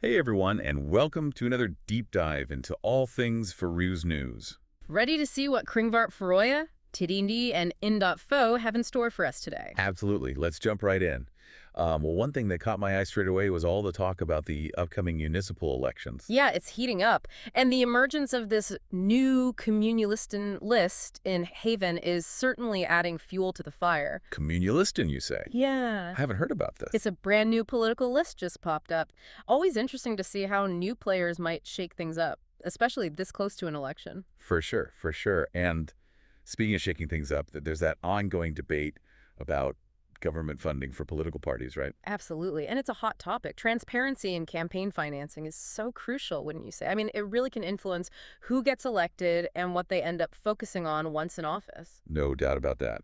Hey everyone, and welcome to another deep dive into all things Faroese news. Ready to see what Kringvarp Faroe, Tidindi, and In.Fo have in store for us today? Absolutely, let's jump right in. Well, one thing that caught my eye straight away was all the talk about the upcoming municipal elections. Yeah, it's heating up. And the emergence of this new communalistin list in Haven is certainly adding fuel to the fire. Communalistin, you say? Yeah. I haven't heard about It's this. a brand new political list just popped up. Always interesting to see how new players might shake things up, especially this close to an election. For sure, for sure. And speaking of shaking things up, there's that ongoing debate about government funding for political parties, right? Absolutely. And it's a hot topic. Transparency in campaign financing is so crucial, wouldn't you say? I mean, it really can influence who gets elected and what they end up focusing on once in office. No doubt about that.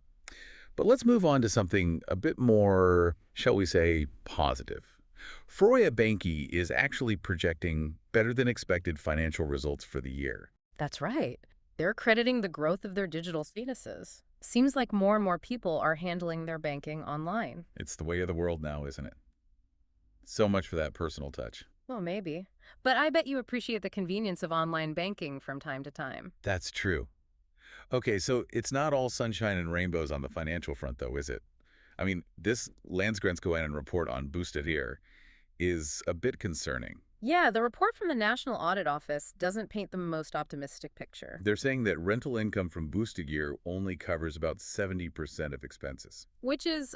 But let's move on to something a bit more, shall we say, positive. Faroe Banki is actually projecting better than expected financial results for the year. That's right. They're crediting the growth of their digital statuses. Seems like more and more people are handling their banking online. It's the way of the world now, isn't it? So much for that personal touch. Well, maybe. But I bet you appreciate the convenience of online banking from time to time. That's true. Okay, so it's not all sunshine and rainbows on the financial front, though, is it? I mean, this Landsgrenskoen report on Boosted Ear is a bit concerning. Yeah, the report from the National Audit Office doesn't paint the most optimistic picture. They're saying that rental income from Boosted Gear only covers about 70% of expenses. Which is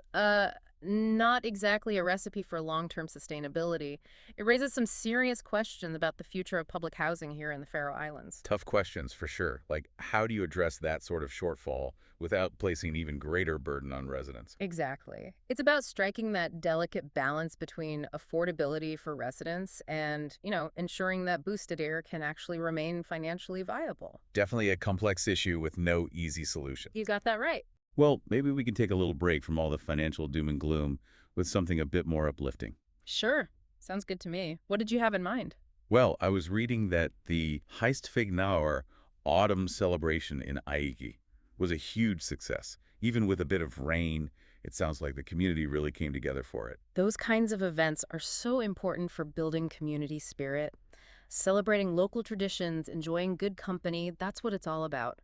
not exactly a recipe for long-term sustainability. It raises some serious questions about the future of public housing here in the Faroe Islands. Tough questions for sure. Like, how do you address that sort of shortfall without placing an even greater burden on residents? Exactly. It's about striking that delicate balance between affordability for residents and, ensuring that boosted air can actually remain financially viable. Definitely a complex issue with no easy solution. You got that right. Well, maybe we can take a little break from all the financial doom and gloom with something a bit more uplifting. Sure. Sounds good to me. What did you have in mind? Well, I was reading that the Heistfignaur autumn celebration in Aiki was a huge success. Even with a bit of rain, it sounds like the community really came together for it. Those kinds of events are so important for building community spirit. Celebrating local traditions, enjoying good company, that's what it's all about.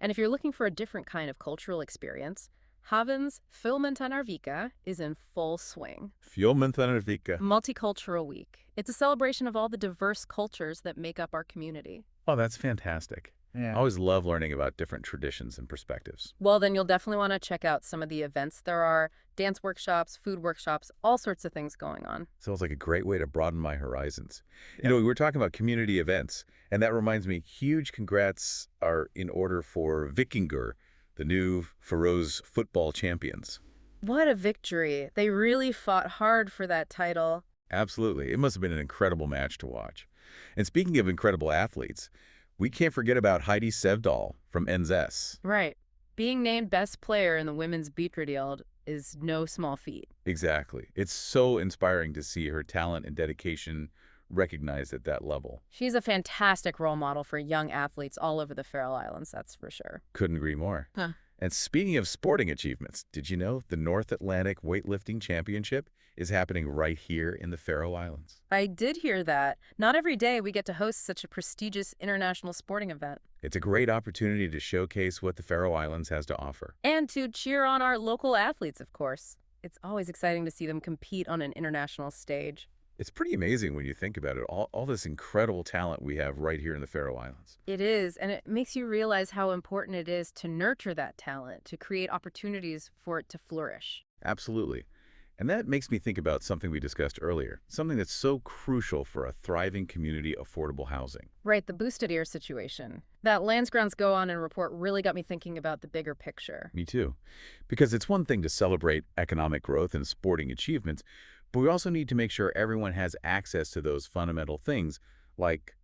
And if you're looking for a different kind of cultural experience, Haven's Filmentanarvika is in full swing. Fjolmenthanarvika. Multicultural Week. It's a celebration of all the diverse cultures that make up our community. Oh, that's fantastic. I always love learning about different traditions and perspectives. Well, then you'll definitely want to check out some of the events there are, dance workshops, food workshops, all sorts of things going on. Sounds like a great way to broaden my horizons. You know, we were talking about community events, and that reminds me, huge congrats are in order for Vikingur, the new Faroese football champions. What a victory. They really fought hard for that title. Absolutely. It must have been an incredible match to watch. And speaking of incredible athletes, we can't forget about Heidi Sevdahl from NZS. Right. Being named best player in the women's Beatridield is no small feat. Exactly. It's so inspiring to see her talent and dedication recognized at that level. She's a fantastic role model for young athletes all over the Faroe Islands, that's for sure. Couldn't agree more. Huh. And speaking of sporting achievements, did you know the North Atlantic Weightlifting Championship is happening right here in the Faroe Islands? I did hear that. Not every day we get to host such a prestigious international sporting event. It's a great opportunity to showcase what the Faroe Islands has to offer. And to cheer on our local athletes, of course. It's always exciting to see them compete on an international stage. It's pretty amazing when you think about it, all this incredible talent we have right here in the Faroe Islands. It is, and it makes you realize how important it is to nurture that talent, to create opportunities for it to flourish. Absolutely. And that makes me think about something we discussed earlier, something that's so crucial for a thriving community, affordable housing. Right, the boosted ear situation. That Landsgrounds Go On and report really got me thinking about the bigger picture. Me too. Because it's one thing to celebrate economic growth and sporting achievements, but we also need to make sure everyone has access to those fundamental things, like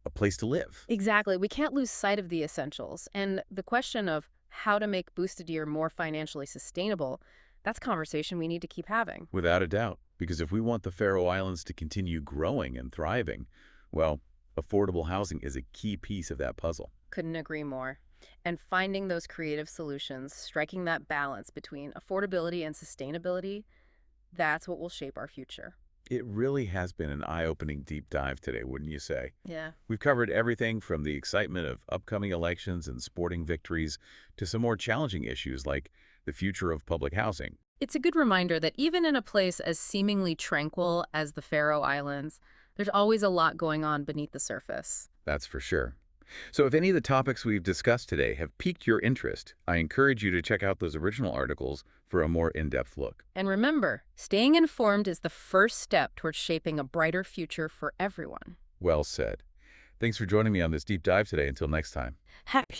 a place to live. Exactly. We can't lose sight of the essentials. And the question of how to make boosted ear more financially sustainable, that's a conversation we need to keep having. Without a doubt. Because if we want the Faroe Islands to continue growing and thriving, well, affordable housing is a key piece of that puzzle. Couldn't agree more. And finding those creative solutions, striking that balance between affordability and sustainability, that's what will shape our future. It really has been an eye-opening deep dive today, wouldn't you say? Yeah. We've covered everything from the excitement of upcoming elections and sporting victories to some more challenging issues like the future of public housing. It's a good reminder that even in a place as seemingly tranquil as the Faroe Islands, there's always a lot going on beneath the surface. That's for sure. So if any of the topics we've discussed today have piqued your interest, I encourage you to check out those original articles for a more in-depth look. And remember, staying informed is the first step towards shaping a brighter future for everyone. Well said. Thanks for joining me on this deep dive today. Until next time. Happy